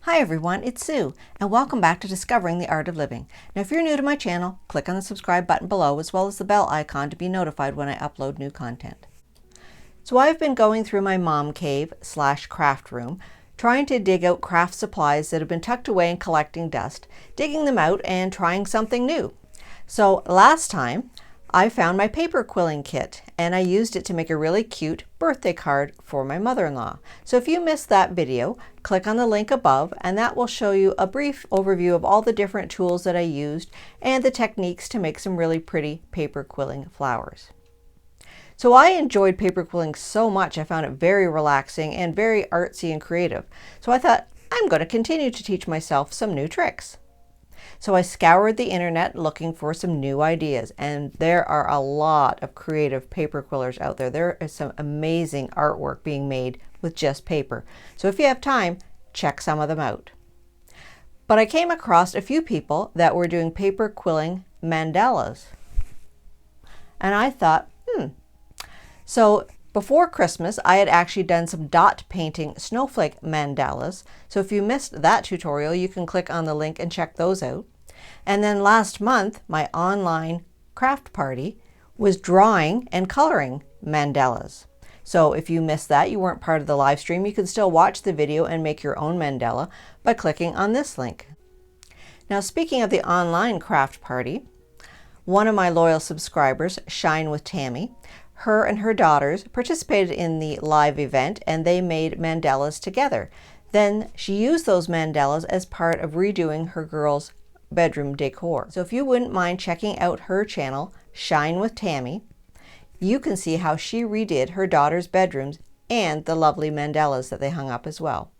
Hi everyone, it's Sue, and welcome back to Discovering the Art of Living. Now if you're new to my channel, click on the subscribe button below as well as the bell icon to be notified when I upload new content. So I've been going through my mom cave / craft room, trying to dig out craft supplies that have been tucked away and collecting dust, digging them out and trying something new. So last time, I found my paper quilling kit and I used it to make a really cute birthday card for my mother-in-law. So if you missed that video, click on the link above and that will show you a brief overview of all the different tools that I used and the techniques to make some really pretty paper quilling flowers. So I enjoyed paper quilling so much, I found it very relaxing and very artsy and creative. So I thought, I'm going to continue to teach myself some new tricks. So I scoured the internet looking for some new ideas, and there are a lot of creative paper quillers out there. There is some amazing artwork being made with just paper. So if you have time, check some of them out. But I came across a few people that were doing paper quilling mandalas. And I thought, So before Christmas, I had actually done some dot painting snowflake mandalas. So if you missed that tutorial, you can click on the link and check those out. And then last month, my online craft party was drawing and coloring mandalas. So if you missed that, you weren't part of the live stream, you can still watch the video and make your own mandala by clicking on this link. Now, speaking of the online craft party, one of my loyal subscribers, ShineWithTammy, her and her daughters participated in the live event and they made mandalas together. Then she used those mandalas as part of redoing her girls' bedroom decor. So if you wouldn't mind checking out her channel, ShineWithTammy, you can see how she redid her daughter's bedrooms and the lovely mandalas that they hung up as well.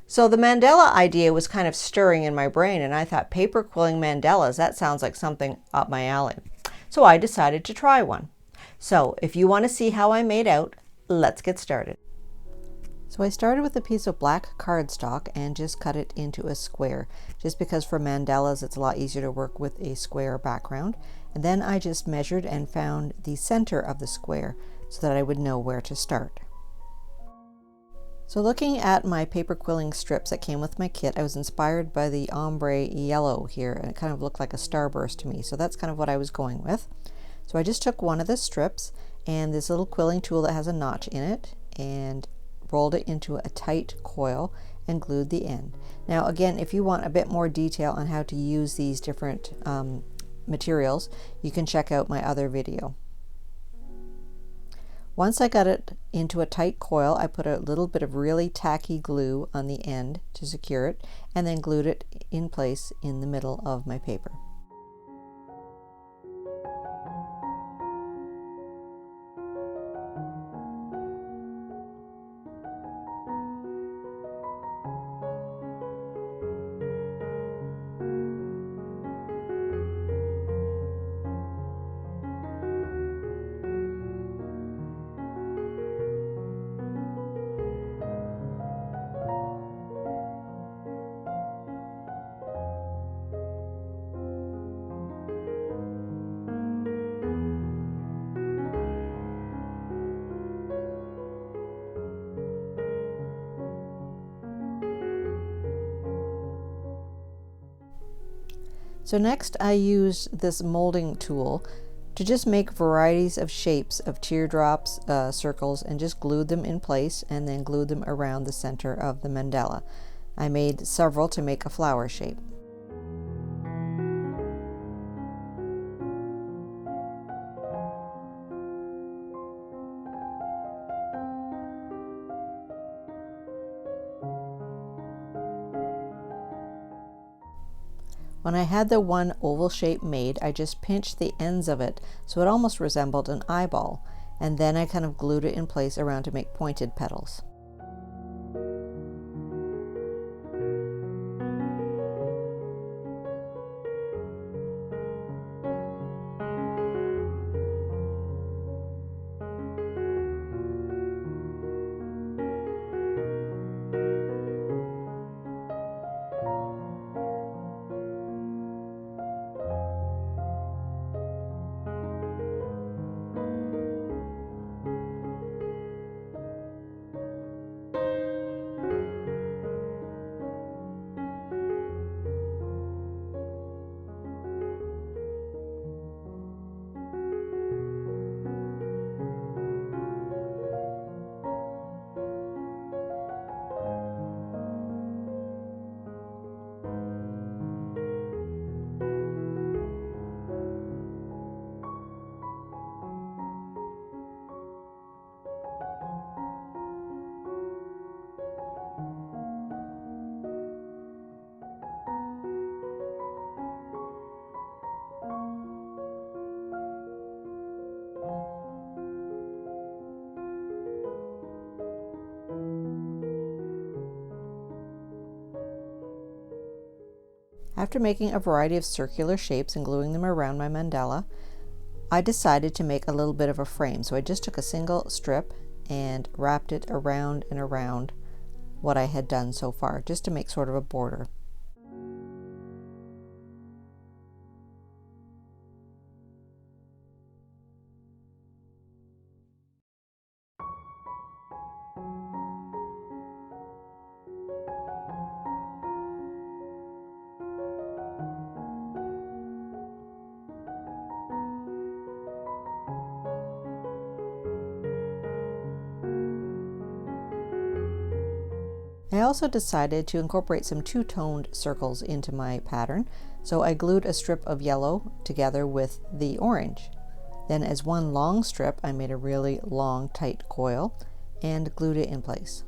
So the mandala idea was kind of stirring in my brain and I thought paper quilling mandalas, that sounds like something up my alley. So I decided to try one. So if you want to see how I made out, let's get started. So I started with a piece of black cardstock and just cut it into a square, just because for mandalas it's a lot easier to work with a square background. And then I just measured and found the center of the square so that I would know where to start. So looking at my paper quilling strips that came with my kit, I was inspired by the ombre yellow here, and it kind of looked like a starburst to me. So that's kind of what I was going with. So I just took one of the strips and this little quilling tool that has a notch in it and rolled it into a tight coil and glued the end. Now again, if you want a bit more detail on how to use these different materials, you can check out my other video. Once I got it into a tight coil, I put a little bit of really tacky glue on the end to secure it and then glued it in place in the middle of my paper. So next I used this molding tool to just make varieties of shapes of teardrops, circles, and just glued them in place and then glued them around the center of the mandala. I made several to make a flower shape. When I had the one oval shape made, I just pinched the ends of it so it almost resembled an eyeball, and then I kind of glued it in place around to make pointed petals. After making a variety of circular shapes and gluing them around my mandala, I decided to make a little bit of a frame. So I just took a single strip and wrapped it around and around what I had done so far, just to make sort of a border. I also decided to incorporate some two-toned circles into my pattern, so I glued a strip of yellow together with the orange. Then as one long strip, I made a really long, tight coil and glued it in place.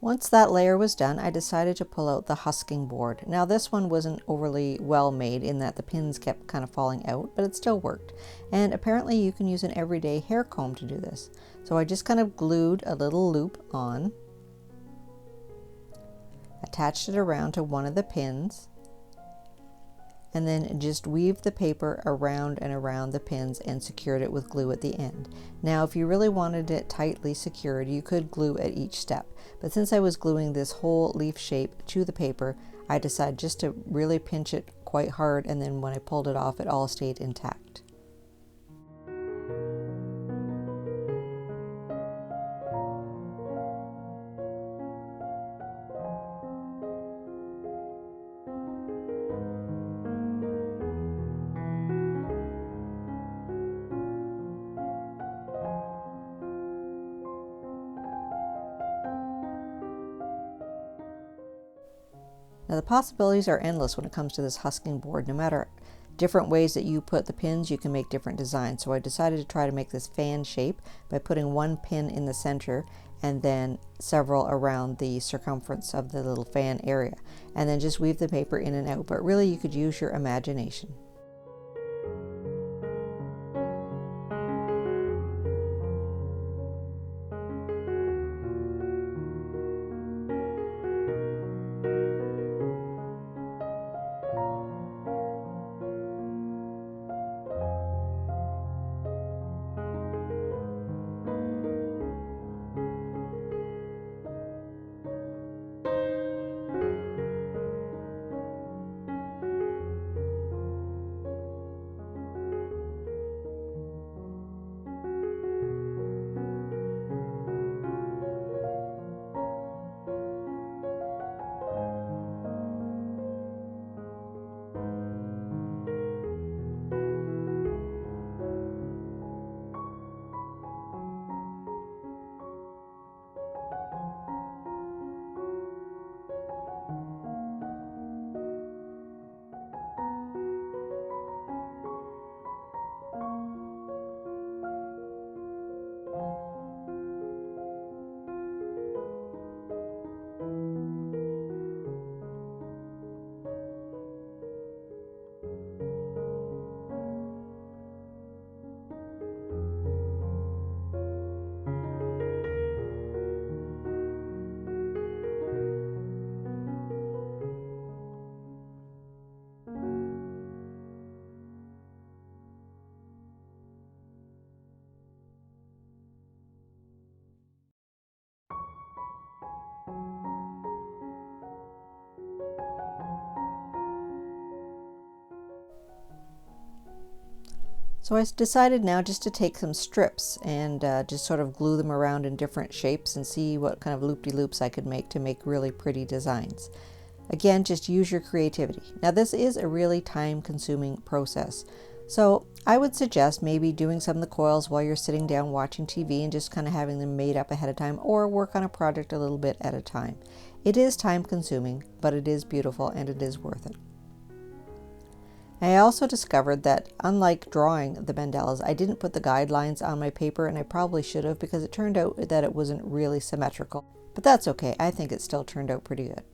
Once that layer was done, I decided to pull out the husking board. Now this one wasn't overly well made in that the pins kept kind of falling out, but it still worked. And apparently you can use an everyday hair comb to do this. So I just kind of glued a little loop on, attached it around to one of the pins, and then just weaved the paper around and around the pins and secured it with glue at the end. Now if you really wanted it tightly secured, you could glue at each step, but since I was gluing this whole leaf shape to the paper, I decided just to really pinch it quite hard, and then when I pulled it off, it all stayed intact. Now the possibilities are endless when it comes to this husking board. No matter different ways that you put the pins, you can make different designs. So I decided to try to make this fan shape by putting one pin in the center and then several around the circumference of the little fan area, and then just weave the paper in and out. But really, you could use your imagination. So I decided now just to take some strips and just sort of glue them around in different shapes and see what kind of loop-de-loops I could make to make really pretty designs. Again, just use your creativity. Now this is a really time-consuming process, so I would suggest maybe doing some of the coils while you're sitting down watching TV and just kind of having them made up ahead of time, or work on a project a little bit at a time. It is time-consuming, but it is beautiful and it is worth it. I also discovered that, unlike drawing the mandalas, I didn't put the guidelines on my paper, and I probably should have, because it turned out that it wasn't really symmetrical. But that's okay, I think it still turned out pretty good.